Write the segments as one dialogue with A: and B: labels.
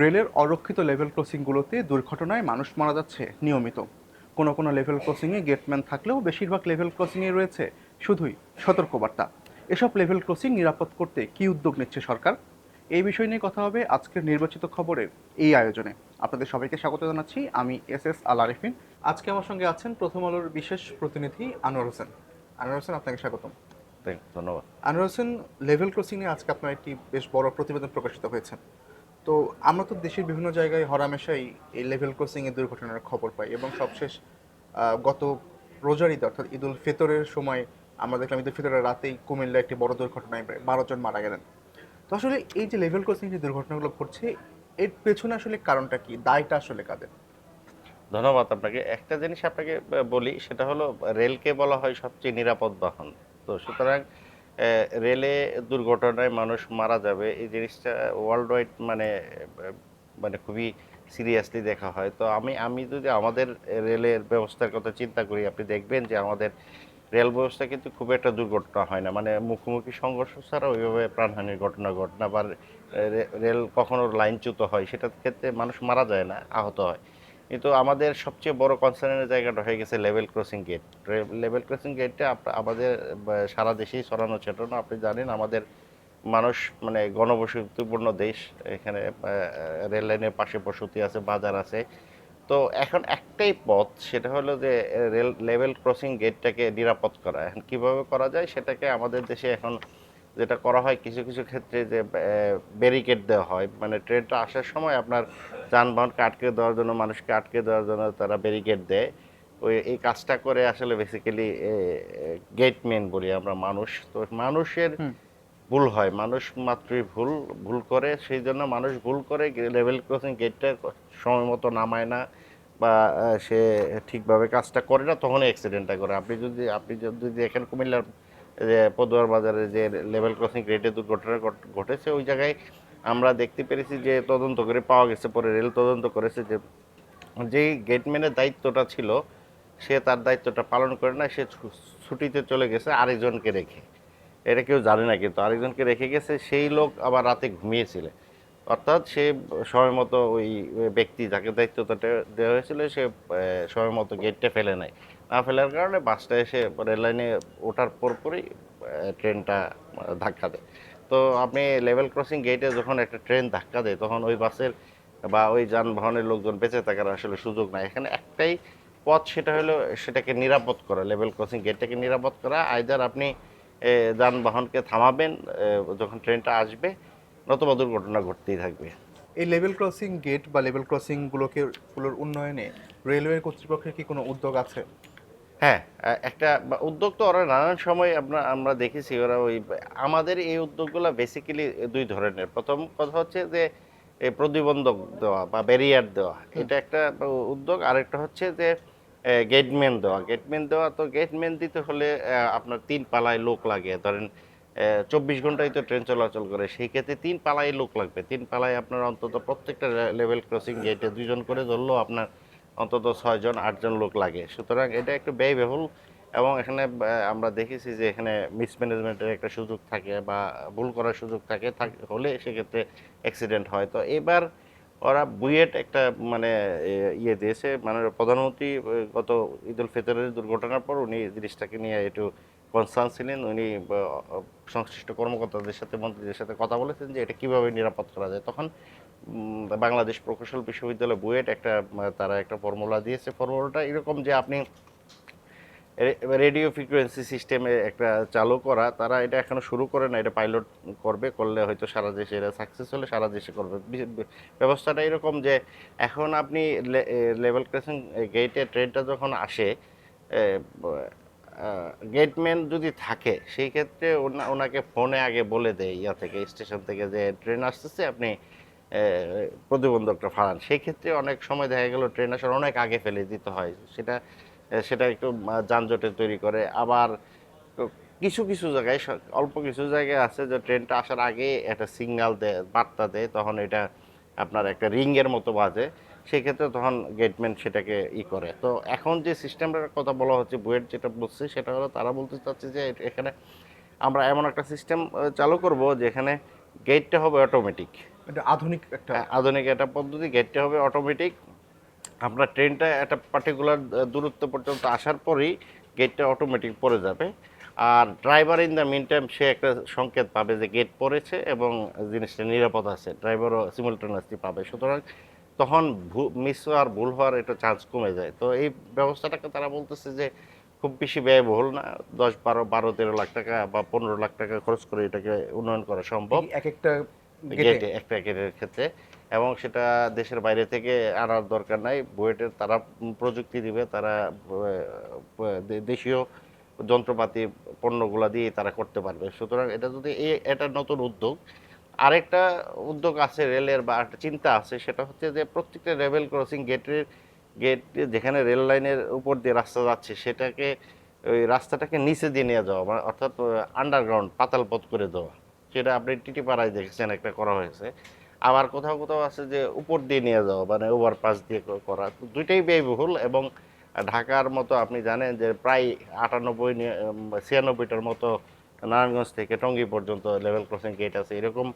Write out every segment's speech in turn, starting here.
A: রেলের অরক্ষিত লেভেল ক্রসিংগুলোতে দুর্ঘটনায় মানুষ মারা যাচ্ছে নিয়মিত। কোনো কোনো লেভেল ক্রসিংয়ে গেটম্যান থাকলেও বেশিরভাগ লেভেল ক্রসিংয়ে রয়েছে শুধুই সতর্কবার্তা। এসব লেভেল ক্রসিং নিরাপদ করতে কী উদ্যোগ নিচ্ছে সরকার? এই বিষয় নিয়ে কথা হবে আজকের নির্বাচিত খবরের এই আয়োজনে। আপনাদের সবাইকে স্বাগত জানাচ্ছি, আমি এস আল আরিফিন। আজকে আমার সঙ্গে আছেন প্রথম আলোর বিশেষ প্রতিনিধি আনোয়ার হোসেন। আনোয়ার হোসেন, আপনাকে স্বাগতম।
B: ধন্যবাদ।
A: আনোয়ার হোসেন, লেভেল ক্রসিং নিয়ে আজকে আপনার একটি বেশ বড় প্রতিবেদন প্রকাশিত হয়েছে। তো আমরা তো দেশের বিভিন্ন জায়গায় হরহামেশাই এই লেভেল ক্রসিং এর দুর্ঘটনার খবর পাই, এবং সবশেষ গত রোজার ঈদ অর্থাৎ ঈদ উল ফিতরের সময় আমরা দেখলাম ঈদ উল ফিতরের রাতেই কুমিল্লা একটি বড় দুর্ঘটনায় প্রায় 12 জন মারা গেলেন। তো আসলে এই যে লেভেল ক্রসিং যে দুর্ঘটনাগুলো ঘটছে, এর পেছনে আসলে কারণটা কি, দায়টা আসলে কাদের?
B: ধন্যবাদ আপনাকে। একটা জিনিস আপনাকে বলি, সেটা হলো রেলকে বলা হয় সবচেয়ে নিরাপদ বাহন। তো সুতরাং রেলে দুর্ঘটনায় মানুষ মারা যাবে এই জিনিসটা ওয়ার্ল্ড ওয়াইড মানে খুবই সিরিয়াসলি দেখা হয়। তো আমি যদি আমাদের রেলের ব্যবস্থার কথা চিন্তা করি, আপনি দেখবেন যে আমাদের রেল ব্যবস্থা কিন্তু খুব একটা দুর্ঘটনা হয় না, মানে মুখোমুখি সংঘর্ষ ছাড়া ওইভাবে প্রাণহানির ঘটনা ঘটে না, বা রেল কখনো লাইনচ্যুত হয় সেটার ক্ষেত্রে মানুষ মারা যায় না, আহত হয়। কিন্তু আমাদের সবচেয়ে বড় কনসার্নের জায়গাটা হয়ে গেছে level crossing gate. Level crossing গেটটা আমাদের সারা দেশেই ছড়ানো ছেটানো। আপনি জানেন আমাদের মানুষ মানে ঘনবসতিপূর্ণ দেশ, এখানে রেল লাইনের পাশে বসতি আছে, বাজার আছে। তো এখন একটাই পথ, সেটা হলো যে লেভেল ক্রসিং গেটটাকে নিরাপদ করা। এখন কিভাবে করা যায় সেটাকে আমাদের দেশে এখন যেটা করা হয়, কিছু কিছু ক্ষেত্রে যে ব্যারিকেড দেওয়া হয়, মানে ট্রেনটা আসার সময় আপনার যানবাহনকে আটকে দেওয়ার জন্য, মানুষকে আটকে দেওয়ার জন্য তারা ব্যারিকেড দেয়। এই কাজটা করে আসলে বেসিক্যালি গেটম্যান বলি আমরা মানুষ। তো মানুষের
A: হুম।
B: ভুল হয়, মানুষ মাত্রই ভুল ভুল করে, সেই জন্য মানুষ ভুল করে লেভেল ক্রসিং গেটটা সময় মতো নামায় না, বা সে ঠিকভাবে কাজটা করে না, তখন অ্যাক্সিডেন্টটা করে। আপনি যদি দেখেন কুমিল্লার যে পদুয়ার বাজারে যে লেভেল ক্রসিং গেটে দুর্ঘটনা ঘটেছে, ওই জায়গায় আমরা দেখতে পেরেছি যে তদন্ত করে পাওয়া গেছে, পরে রেল তদন্ত করেছে যে যেই গেটম্যানের দায়িত্বটা ছিল সে তার দায়িত্বটা পালন করে না, সে ছুটিতে চলে গেছে আরেকজনকে রেখে। এটা কেউ জানে না, কিন্তু আরেকজনকে রেখে গেছে, সেই লোক আবার রাতে ঘুমিয়েছিল। অর্থাৎ সে সময় মতো ওই ব্যক্তি যাকে দায়িত্বটা দেওয়া হয়েছিল সে সময় মতো গেটটা ফেলে নাই। না ফেলার কারণে বাসটা এসে রেল লাইনে ওঠার পরপরই ট্রেনটা ধাক্কা দেয়। তো আপনি লেভেল ক্রসিং গেটে যখন একটা ট্রেন ধাক্কা দেয়, তখন ওই বাসের বা ওই যানবাহনের লোকজন বেঁচে থাকার আসলে সুযোগ নাই। এখানে একটাই পথ, সেটা হলো সেটাকে নিরাপদ করা, লেভেল ক্রসিং গেটটাকে নিরাপদ করা। আইদার আপনি যানবাহনকে থামাবেন যখন ট্রেনটা আসবে, নতুবা দুর্ঘটনা ঘটতেই থাকবে।
A: এই লেভেল ক্রসিং গেট বা লেভেল ক্রসিং গুলোর উন্নয়নে রেলওয়ে কর্তৃপক্ষের কি কোনো উদ্যোগ আছে?
B: হ্যাঁ, একটা উদ্যোগ তো ওরা নানান সময় আমরা দেখেছি, ওরা ওই আমাদের এই উদ্যোগগুলো বেসিক্যালি দুই ধরনের। প্রথম কথা হচ্ছে যে এই প্রতিবন্ধক দেওয়া বা ব্যারিয়ার দেওয়া,
A: হুম।
B: এটা একটা উদ্যোগ। আরেকটা হচ্ছে যে গেটম্যান দেওয়া। তো গেটম্যান দিতে হলে আপনার 3 পালায় লোক লাগে। ধরেন 24 ঘন্টাই তো ট্রেন চলাচল করে, সেই ক্ষেত্রে 3 পালায় লোক লাগবে। 3 পালায় আপনার অন্তত প্রত্যেকটা লেভেল ক্রসিং গেটে 2 জন করে ধরলেও আপনার অন্তত 6 জন 8 জন লোক লাগে। সুতরাং এটা একটু ব্যয়বহুল, এবং এখানে আমরা দেখেছি যে এখানে মিসম্যানেজমেন্টের একটা সুযোগ থাকে, বা ভুল করার সুযোগ থাকে, হলে সেক্ষেত্রে অ্যাক্সিডেন্ট হয়। তো এবার ওরা বুয়েট একটা মানে ইয়ে দিয়েছে, মানে প্রধানমন্ত্রী গত ঈদ উল ফিতরের দুর্ঘটনার পর উনি জিনিসটাকে নিয়ে একটু কনসার্ন ছিলেন। উনি সংশ্লিষ্ট কর্মকর্তাদের সাথে, মন্ত্রীদের সাথে কথা বলেছেন যে এটা কিভাবে নিরাপদ করা যায়। তখন বাংলাদেশ প্রকৌশল বিশ্ববিদ্যালয় বুয়েট তারা একটা ফর্মুলা দিয়েছে। ফর্মুলাটা এরকম যে আপনি রেডিও ফ্রিকোয়েন্সি সিস্টেমে একটা চালু করা, তারা এটা এখনো শুরু করে না, এটা পাইলট করবে, করলে হয়তো সারা দেশে, এটা সাকসেস হলে সারা দেশে করবে। ব্যবস্থাটা এরকম যে এখন আপনি লেভেল ক্রসিং গেটে ট্রেনটা যখন আসে, গেটম্যান যদি থাকে সেই ক্ষেত্রে ওনাকে ফোনে আগে বলে দেয়, ইয়া থেকে, স্টেশন থেকে, যে ট্রেন আসতেছে, আপনি প্রতিবন্ধকটা ফাড়ান। সেই ক্ষেত্রে অনেক সময় দেখা গেল ট্রেন আসার অনেক আগে ফেলে দিতে হয়, সেটা একটু যানজটে তৈরি করে। আবার কিছু কিছু জায়গায়, অল্প কিছু জায়গায় আছে যে ট্রেনটা আসার আগে একটা সিগন্যাল দেয়, বার্তা দেয়, তখন এটা আপনার একটা রিংয়ের মতো বাজে। সেক্ষেত্রে তখন গেটম্যান সেটাকে করে। তো এখন যে সিস্টেমটার কথা বলা হচ্ছে, বুয়েট যেটা বলছে, সেটা হলো তারা বলতে চাচ্ছে যে এখানে আমরা এমন একটা সিস্টেম চালু করব যেখানে গেটটা হবে অটোমেটিক।
A: এটা আধুনিক একটা
B: আধুনিক একটা পদ্ধতি, গেটটা হবে অটোমেটিক। আপনার ট্রেনটা একটা পার্টিকুলার দূরত্ব পর্যন্ত আসার পরেই গেটটা অটোমেটিক পড়ে যাবে। আর driver in the mean time সে একটা সংকেত পাবে যে গেট পড়েছে এবং জিনিসটা নিরাপদ আছে, ড্রাইভারও সিমultaneously পাবে। সুতরাং তখন মিস হওয়ার, ভুল হওয়ার একটা চান্স কমে যায়। তো এই ব্যবস্থাটাকে তারা বলতেছে যে খুব বেশি ব্যয়বহুল না, 10, 12, 13 লাখ টাকা বা 15 লাখ টাকা খরচ করে এটাকে উন্নয়ন করা সম্ভব
A: এক একটা গেটে।
B: গেটে, একটা গেটের ক্ষেত্রে। এবং সেটা দেশের বাইরে থেকে আনার দরকার নাই। বুয়েটের তারা প্রযুক্তি দিবে, তারা দেশীয় যন্ত্রপাতি পণ্যগুলা দিয়ে তারা করতে পারবে। সুতরাং এটা যদি এটা নতুন উদ্যোগ। আরেকটা উদ্যোগ আছে রেলের বা একটা চিন্তা আছে, সেটা হচ্ছে যে প্রত্যেকটা লেভেল ক্রসিং গেট যেখানে রেল লাইনের উপর দিয়ে রাস্তা যাচ্ছে সেটাকে, ওই রাস্তাটাকে নিচে দিয়ে নিয়ে যাওয়া, মানে অর্থাৎ আন্ডারগ্রাউন্ড পাতাল পথ করে দেওয়া। সেটা আপনি টিটিপাড়ায় দেখেছেন একটা করা হয়েছে। আবার কোথাও কোথাও আছে যে উপর দিয়ে নিয়ে যাওয়া, মানে ওভারপাস দিয়ে করা। তো দুইটাই ব্যয়বহুল। এবং ঢাকার মতো আপনি জানেন যে প্রায় 96টার মতো নারায়ণগঞ্জ থেকে টঙ্গী পর্যন্ত লেভেল ক্রসিং গেট আছে। এরকম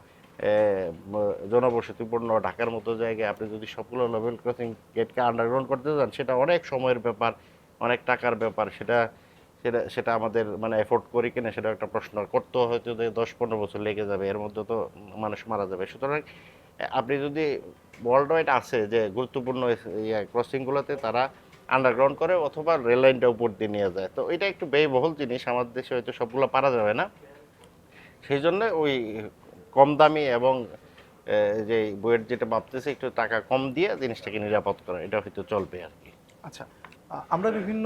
B: জনবসতিপূর্ণ ঢাকার মতো জায়গায় আপনি যদি সবগুলো লেভেল ক্রসিং গেটকে আন্ডারগ্রাউন্ড করতে চান, সেটা অনেক সময়ের ব্যাপার, অনেক টাকার ব্যাপার। সেটা সেটা সেটা আমাদের মানে এফোর্ড করি কিনা সেটা একটা প্রশ্ন। করতেও হয়তো যে 10-15 বছর লেগে যাবে, এর মধ্যে তো মানুষ মারা যাবে। সুতরাং আপনি যদি ওয়ার্ল্ড ওয়াইড আছে যে গুরুত্বপূর্ণ ক্রসিংগুলোতে তারা আন্ডারগ্রাউন্ড করে অথবা রেল লাইনটা উপর দিয়ে নিয়ে যায়, তো এটা একটু ব্যয়বহুল জিনিস, আমাদের দেশে হয়তো সবগুলো পারা যাবে না। সেই জন্য ওই কম দামি এবং যে বইয়ের যেটা ভাবতেছে একটু টাকা কম দিয়ে জিনিসটাকে নিরাপদ করা, এটা হয়তো চলবে আর কি।
A: আচ্ছা, আমরা বিভিন্ন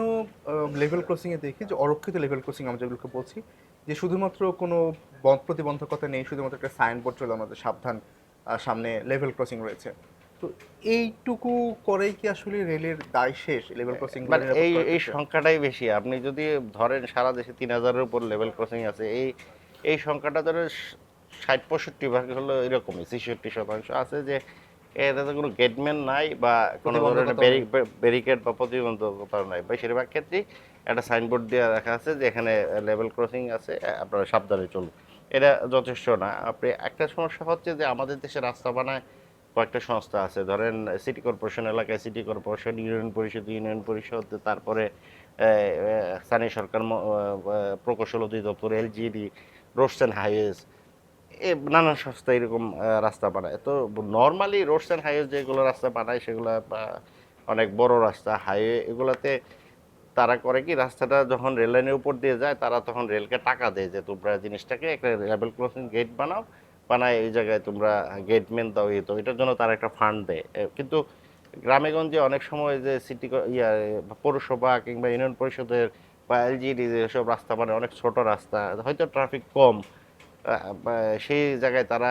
A: লেভেল ক্রসিংয়ে দেখি যে অরক্ষিত লেভেল ক্রসিং আমরা যেগুলোকে বলছি, যে শুধুমাত্র কোনো প্রতিবন্ধকতা নেই, শুধুমাত্র একটা সাইনবোর্ড চলে আমাদের সাবধান, সামনে লেভেল ক্রসিং রয়েছে। তো এইটুকু করেই কি আসলে রেলের দায় শেষ লেভেল ক্রসিংগুলো
B: বাট
A: নিরাপদ
B: এই
A: করার
B: এই
A: ক্ষেত্রে?
B: সংখ্যাটাই বেশি। আপনি যদি ধরেন সারা দেশে 3000-এর উপর লেভেল ক্রসিং আছে, এই সংখ্যাটা ধরে 60-65 ভাগ হলো এরকমই, 63% আছে যে এটাতে কোনো গেটম্যান নাই বা কোনো ধরনের
A: প্রতিবন্ধকতাও নেই।
B: ব্যারিকেড বা প্রতিবন্ধকতা নাই। বেশিরভাগ ক্ষেত্রেই একটা সাইনবোর্ড দিয়ে রাখা আছে যে এখানে লেভেল ক্রসিং আছে, আপনারা সাবধানে চলুন। এটা যথেষ্ট না। আপনি একটা সমস্যা হচ্ছে যে আমাদের দেশে রাস্তা বানায় কয়েকটা সংস্থা আছে, ধরেন সিটি কর্পোরেশন এলাকায় সিটি কর্পোরেশন, ইউনিয়ন পরিষদ, তারপরে স্থানীয় সরকার প্রকৌশল অধিদপ্তর, এলজিডি, রোডস অ্যান্ড হাইওয়েজ, নানান সংস্থা এরকম রাস্তা বানায়। তো নর্মালি রোডস অ্যান্ড হাইওয়েজ যেগুলো রাস্তা বানায় সেগুলো অনেক বড় রাস্তা, হাইওয়ে, এগুলাতে তারা করে কি, রাস্তাটা যখন রেল লাইনের উপর দিয়ে যায় তারা তখন রেলকে টাকা দেয় যে তোমরা জিনিসটাকে একটা লেভেল ক্রসিং গেট বানাও, বানায় এই জায়গায় তোমরা গেটম্যান দাও। এই তো এটার জন্য তারা একটা ফান্ড দেয়। কিন্তু গ্রামেগঞ্জে অনেক সময় যে পৌরসভা কিংবা ইউনিয়ন পরিষদের বা এলজিডি যেসব রাস্তা মানে অনেক ছোট রাস্তা, হয়তো ট্রাফিক কম, সেই জায়গায় তারা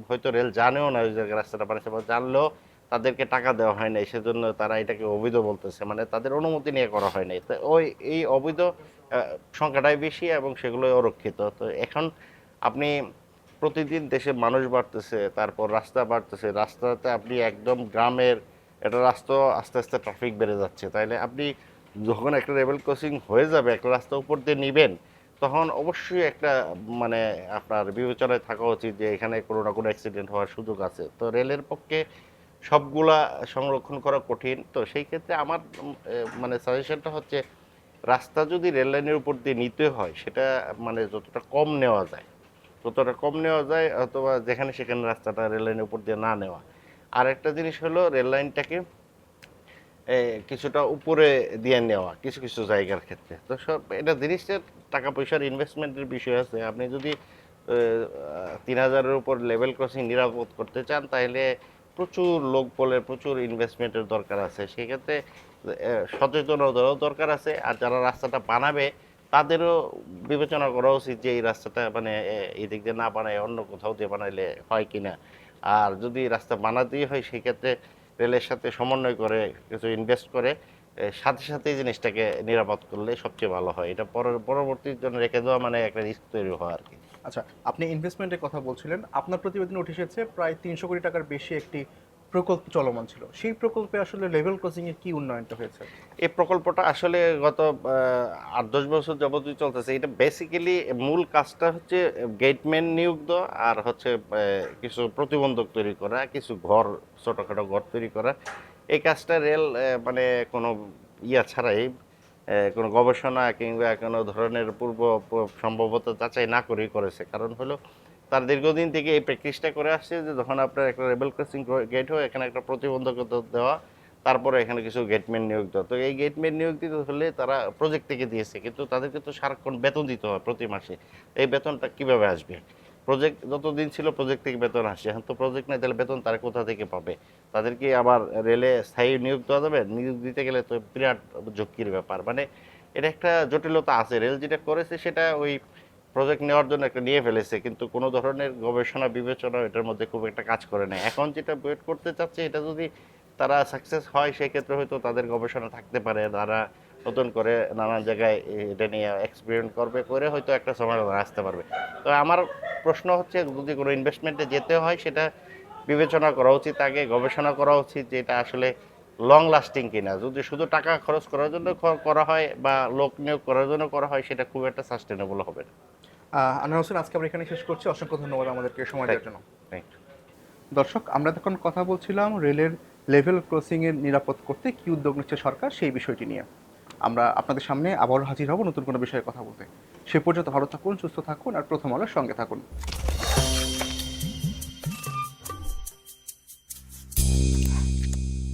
B: হয়তো রেল জানেও না ওই জায়গায় রাস্তাটা বানাচ্ছে, বা জানলেও তাদেরকে টাকা দেওয়া হয় নাই, সেজন্য তারা এটাকে অবৈধ বলতেছে, মানে তাদের অনুমতি নিয়ে করা হয় নাই। তো এই অবৈধ সংখ্যাটাই বেশি এবং সেগুলোই অরক্ষিত। তো এখন আপনি প্রতিদিন দেশে মানুষ বাড়তেছে, তারপর রাস্তা বাড়তেছে, রাস্তাতে আপনি একদম গ্রামের একটা রাস্তা আস্তে আস্তে ট্রাফিক বেড়ে যাচ্ছে, তাইলে আপনি যখন একটা লেভেল ক্রসিং হয়ে যাবে, একটা রাস্তা উপর দিয়ে নিবেন, তখন অবশ্যই একটা মানে আপনার বিবেচনায় থাকা উচিত যে এখানে কোনো না কোনো অ্যাক্সিডেন্ট হওয়ার সুযোগ আছে। তো রেলের পক্ষে সবগুলা সংরক্ষণ করা কঠিন। তো সেই ক্ষেত্রে আমার মানে সাজেশনটা হচ্ছে রাস্তা যদি রেল লাইনের উপর দিয়ে নিতে হয় সেটা মানে যতটা কম নেওয়া যায় অথবা যেখানে সেখানে রাস্তাটা রেল লাইনের উপর দিয়ে না নেওয়া। আর একটা জিনিস হলো রেল লাইনটাকে কিছুটা উপরে দিয়ে নেওয়া কিছু কিছু জায়গার ক্ষেত্রে। তো সব এটা জিনিসটা টাকা পয়সার ইনভেস্টমেন্টের বিষয় আছে। আপনি যদি 3000-এর উপর লেভেল ক্রসিং নিরাপদ করতে চান তাহলে প্রচুর লোক বলে প্রচুর ইনভেস্টমেন্টের দরকার আছে। সেক্ষেত্রে সচেতনতারও দরকার আছে। আর যারা রাস্তাটা বানাবে তাদেরও বিবেচনা করা উচিত যে এই রাস্তাটা মানে এই দিক দিয়ে না বানায় অন্য কোথাও দিয়ে বানাইলে হয় কিনা। আর যদি রাস্তা বানাতেই হয় সেক্ষেত্রে রেলের সাথে সমন্বয় করে কিছু ইনভেস্ট করে সাথে সাথে এই জিনিসটাকে নিরাপদ করলে সবচেয়ে ভালো হয়। এটা পরবর্তীর জন্য রেখে দেওয়া মানে একটা রিস্ক তৈরি হওয়া আর কি।
A: আচ্ছা, আপনি ইনভেস্টমেন্টের কথা বলছিলেন, আপনার প্রতিবেদনে উঠে এসেছে প্রায় 300 কোটি টাকার বেশি একটি প্রকল্প চলমান ছিল, সেই প্রকল্পে আসলে লেভেল ক্রসিং এর কি উন্নয়নটা হয়েছে?
B: এই প্রকল্পটা আসলে গত ৮-১০ বছর যাবতই চলতেছে। এটা বেসিক্যালি মূল কাজটা হচ্ছে গেটম্যান নিয়োগ দেওয়া আর হচ্ছে কিছু প্রতিবন্ধক তৈরি করা, কিছু ঘর, ছোটখাটো ঘর তৈরি করা। এই কাজটা রেল মানে কোনো ইয়া ছাড়াই, কোনো গবেষণা কিংবা কোনো ধরনের পূর্ব সম্ভবত যাচাই না করেই করেছে। কারণ হলো তার দীর্ঘদিন থেকে এই প্র্যাকটিসটা করে আসছে যে যখন আপনার একটা লেভেল ক্রসিং গেট হয়, এখানে একটা প্রতিবন্ধকতা দেওয়া, তারপরে এখানে কিছু গেটম্যান নিয়োগ দেওয়া। তো এই গেটম্যান নিয়োগ দিতে হলে তারা প্রজেক্ট থেকে দিয়েছে, কিন্তু তাদেরকে তো সারাক্ষণ বেতন দিতে হয় প্রতি মাসে। এই বেতনটা কিভাবে আসবে? প্রজেক্ট যতদিন ছিল প্রজেক্ট থেকে বেতন আসছে, এখন তো প্রজেক্ট নেই, তাহলে বেতন তারা কোথা থেকে পাবে? তাদেরকে আবার রেলে স্থায়ী নিয়োগ দেওয়া যাবে? নিয়োগ দিতে গেলে তো বিরাট ঝক্কির ব্যাপার। মানে এটা একটা জটিলতা আছে। রেল যেটা করেছে সেটা ওই প্রজেক্ট নেওয়ার জন্য একটা নিয়ে ফেলেছে, কিন্তু কোনো ধরনের গবেষণা বিবেচনা এটার মধ্যে খুব একটা কাজ করে নাই। এখন যেটা ওয়েট করতে চাচ্ছে, এটা যদি তারা সাকসেস হয় সেক্ষেত্রে হয়তো তাদের গবেষণা থাকতে পারে, তারা নতুন করে নানান জায়গায় এটা নিয়ে এক্সপেরিমেন্ট করবে, করে হয়তো একটা সমাধান আসতে পারবে। তো আমার প্রশ্ন হচ্ছে, যদি কোনো ইনভেস্টমেন্টে যেতে হয় সেটা বিবেচনা করা উচিত, আগে গবেষণা করা উচিত যে এটা আসলে লং লাস্টিং কিনা। যদি শুধু টাকা খরচ করার জন্য করা হয় বা লোক নিয়োগ করার জন্য করা হয়, সেটা খুব একটা সাস্টেনেবল হবে না।
A: আনোয়ার হোসেন, আজকে আমরা এখানে শেষ করছি। অসংখ্য ধন্যবাদ আমাদেরকে সময় দেওয়ার জন্য।
B: Thank you.
A: দর্শক, আমরা তখন কথা বলছিলাম রেলের লেভেল ক্রসিং এর নিরাপদ করতে কি উদ্যোগ নিচ্ছে সরকার, সেই বিষয়টি নিয়ে। আমরা আপনাদের সামনে আবার হাজির হব নতুন কোনো বিষয়ে কথা বলতে। সে পর্যন্ত ভালো থাকুন, সুস্থ থাকুন আর প্রথম আলোর সঙ্গে থাকুন।